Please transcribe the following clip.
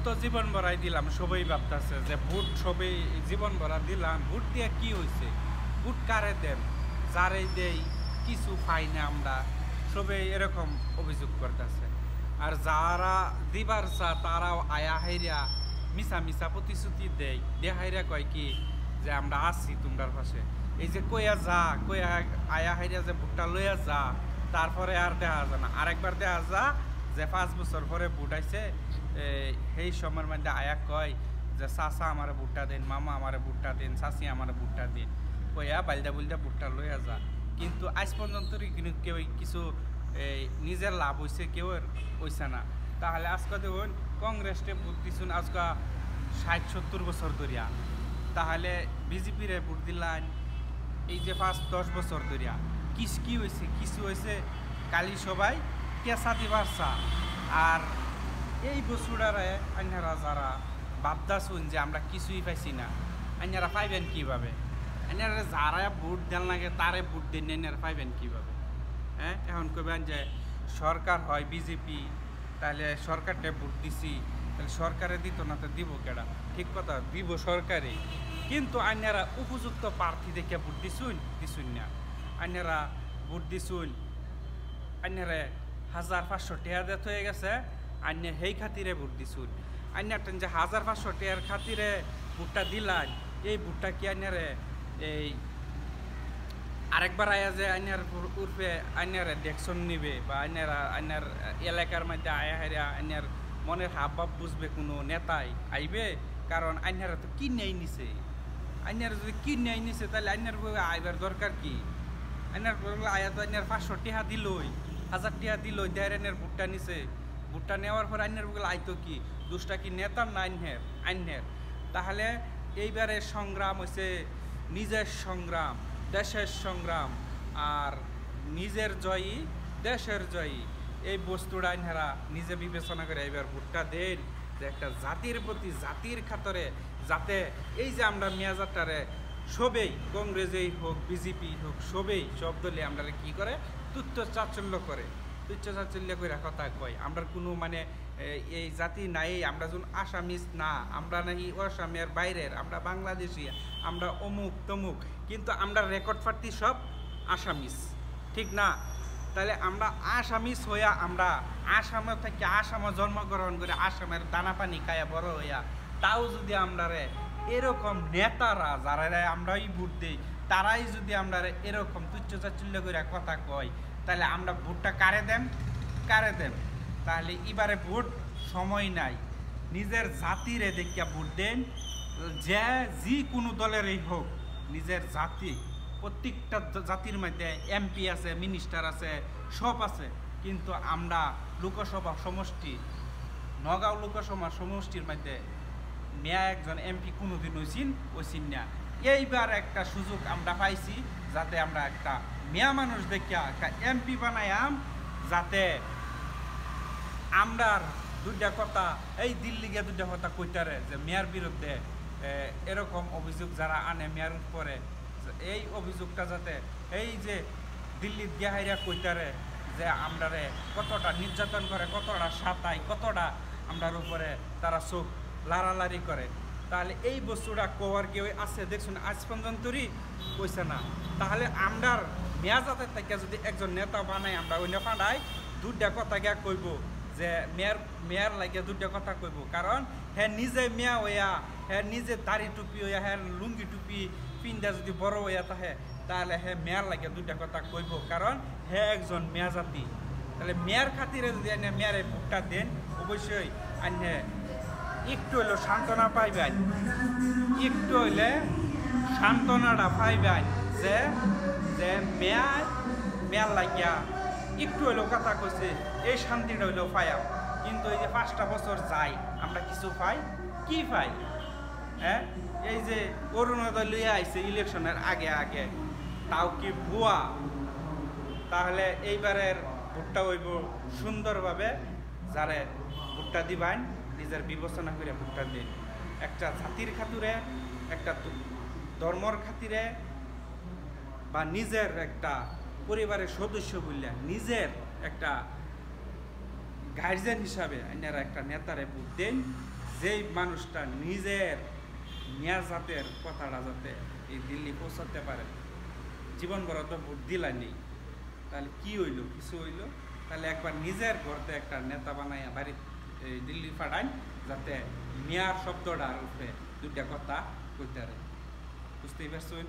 তো জীবন ভরাই দিলাম, সবাই ভাবতেছে যে ভোট সবাই জীবন ভরা দিলাম, ভোট দিয়ে কি হয়েছে? ভোট কারে দেন? যারে দেই কিছু পাই না আমরা, সবাই এরকম অভিযোগ করতেছে। আর যারা দিবার চা তারাও আয়া হাইরা মিশা মিশা প্রতিশ্রুতি দেয়, দেহাইরা কয় কি যে আমরা আছি তোমরার পাশে। এই যে কইয়া যা, কইয়া আয়া হাইরা যে ভোটটা লইয়া যা, তারপরে আর দেখা যায় না। আরেকবার দেখা যা যে 5 বছর পরে ভোট আইছে, সেই সময়ের মধ্যে আয়া কয় যে চাচা আমার ভোটটা দিন, মামা আমার ভোটটা দিন, চাচি আমার ভোটটা দিন, কইয়া বালদা বুলদা ভোটটা লইয়া যা। কিন্তু আজ পর্যন্ত কিন্তু কেউ কিছু নিজের লাভ হয়েছে কেউ হইছে না। তাহলে আজকে দেখুন কংগ্রেসকে ভোট দিচ্ছুন আজকে 60-70 বছর ধরিয়া, তাহলে বিজেপিরে ভোট দিলাম এই যে 5-10 বছর ধরিয়া, কি হয়েছে? কিছু হয়েছে? কালি সবাই কেঁচা দিবার চা। আর এই বছরারে আইনারা যারা ভাবদাসুন যে আমরা কিছুই পাইছি না, আইনারা পাইবেন কীভাবে? আইনারা যারা ভোট দেন লাগে তারে ভোট দেন, আইনারা পাইবেন কীভাবে? হ্যাঁ, এখন কইবেন যে সরকার হয় বিজেপি, তাহলে সরকারটা ভোট দিছি, তাহলে সরকারে দিত না তো দিব কেডা? ঠিক কথা, দিব সরকারে। কিন্তু আইনারা উপযুক্ত প্রার্থী দেখে ভোট দিছুন না। আইনারা ভোট দিছুন, আইনারে 1500 টাকা দেত হয়ে গেছে, আইনে সেই খাতিরে ভোট দিছুন। আইনারটেন যে 1500 টাকার খাতিরে ভোটটা দিলাম, এই ভোটটা কি আইনারে এই আরেকবার আয়া যে আইনার উর্ফে আইনারে দেখশন নিবে, বা আইনার এলাকার মধ্যে আয়া হাইরা আইনার মনের হাবভাব বুঝবে কোনো নেতাই আইবে? কারণ আইনারা তো কিনেই নিছে। আইনারা যদি কিনেই নিছে তাহলে আইনার আইবার দরকার কি? আইনার আয়া তো আইনার 500 টাকা দিলই, 1000 টাকা দিলই, দেড় আইনার ভোটটা নিছে। ভোটটা নেওয়ার পর আইনার বলে আইতো কি? দুষ্টা কি নেতার না আইনের? তাহলে এইবারের সংগ্রাম হচ্ছে নিজের সংগ্রাম, দেশের সংগ্রাম, আর নিজের জয়ী দেশের জয়ী। এই বস্তুটা আইনারা নিজে বিবেচনা করে এবার ভোটটা দেন, যে একটা জাতির প্রতি, জাতির খাতরে, যাতে এই যে আমরা মেয়াজারটারে সবেই, কংগ্রেসেই হোক বিজেপি হোক, সব দলে আমরা কি করে তুচ্ছ চাচ্ছল্য করে, তুচ্ছ চাচ্ছল্য করে কথা কয়। আমরা কোনো মানে এই জাতি নাই, আমরা যখন আসামিস না, আমরা নাকি আসামের বাইরের, আমরা বাংলাদেশি, আমরা অমুক তমুক, কিন্তু আমরা রেকর্ড পার্টি সব আসামিস, ঠিক না? তাহলে আমরা আসামিস হইয়া, আমরা আসামে থেকে আসামে জন্মগ্রহণ করে আসামের দানা পানি খাইয়া বড় হইয়া, তাও যদি আমরা এরকম নেতারা যারা আমরাই ভোট দিই, তারাই যদি আমরা এরকম তুচ্ছ চাচ্ছল্য করে কথা কয়, তাহলে আমরা ভোটটা কারে দেন? তাহলে এবারে ভোট সময় নাই, নিজের জাতিরে দেখিয়া ভোট দেন। যে কোনো দলেরই হোক, নিজের জাতি, প্রত্যেকটা জাতির মধ্যে এমপি আছে, মিনিস্টার আছে, সব আছে, কিন্তু আমরা লোকসভা সমষ্টি, নগাঁও লোকসভা সমষ্টির মধ্যে মেয়া একজন এমপি কোনোদিন হইছিন না। এইবার একটা সুযোগ আমরা পাইছি, যাতে আমরা একটা মেয়া মানুষ দেখিয়া একটা এমপি বানাইয়াম, যাতে আমরা দুইটা কথা, এই দিল্লি গিয়ে দুইটা কথা কইতারে যে মেয়ার বিরুদ্ধে এরকম অভিযোগ যারা আনে মেয়ার উপরে, এই অভিযোগটা যাতে এই যে দিল্লির গিয়া কইতারে যে আমরারে কতটা নির্যাতন করে, কতটা সাতাই, কতটা আমরার উপরে তারা চোখ লাড়ালাড়ি করে, তাহলে এই বস্তুটা কোয়ার কেউ আছে দেখুন আজ পর্যন্তই কইছে না। তাহলে আমরার মেয়া জাতের থেকে যদি একজন নেতা বানাই, আমরা ওই নেপাড়াই দুইটা কথা গিয়া কইব যে মেয়ার লাগে দুইটা কথা কইব, কারণ হ্যাঁ নিজে মেয়া হইয়া, হ্যাঁ নিজে দাড়ি টুপি হইয়া, হ্যাঁ লুঙ্গি টুপি পিন্দা যদি বড় হইয়া থাকে, তাহলে হ্যাঁ মেয়ার লাগে দুইটা কথা কইব, কারণ হ্যাঁ একজন মেয়া জাতি। তাহলে মেয়ার খাতিরে যদি আনে মেয়ারে ভোটটা দেন, অবশ্যই আনে একটু হইলেও সান্ত্বনা পাইবেন, একটু হইলে সান্ত্বনাটা পাইবেন যে মেয়ার লাগিয়া একটু হইলেও কথা কইছে, এই শান্তিটা হইলেও পাইয়াম। কিন্তু এই যে 5টা বছর যাই, আমরা কিছু পাই কি পাই? হ্যাঁ, এই যে অরুণোদয় লইয়া আইছে ইলেকশনের আগে, তাও কি ভুয়া? তাহলে এইবারের ভোটটা হইব সুন্দরভাবে, যারে ভোটটা দিবেন নিজের বিবেচনা করে ভোটটা দিন। একটা জাতির খাতিরে, একটা ধর্মর খাতিরে, বা নিজের একটা পরিবারের সদস্য বললে, নিজের একটা গার্জিয়ান হিসাবে আপনারা একটা নেতারে ভোট দেন, যেই মানুষটা নিজের মেয়ার জাতের কথাটা যাতে এই দিল্লি পৌঁছাতে পারে, জীবন বড় তো ভোট দিলানি, তাহলে কি হইল? কিছু হইল? তাহলে একবার নিজের ঘরতে একটা নেতা বানাইয়া বাড়ি এই দিল্লি পাঠাই, যাতে মেয়ার শব্দটার উপরে দুইটা কথা কইতে পারে। বুঝতেই পারছেন?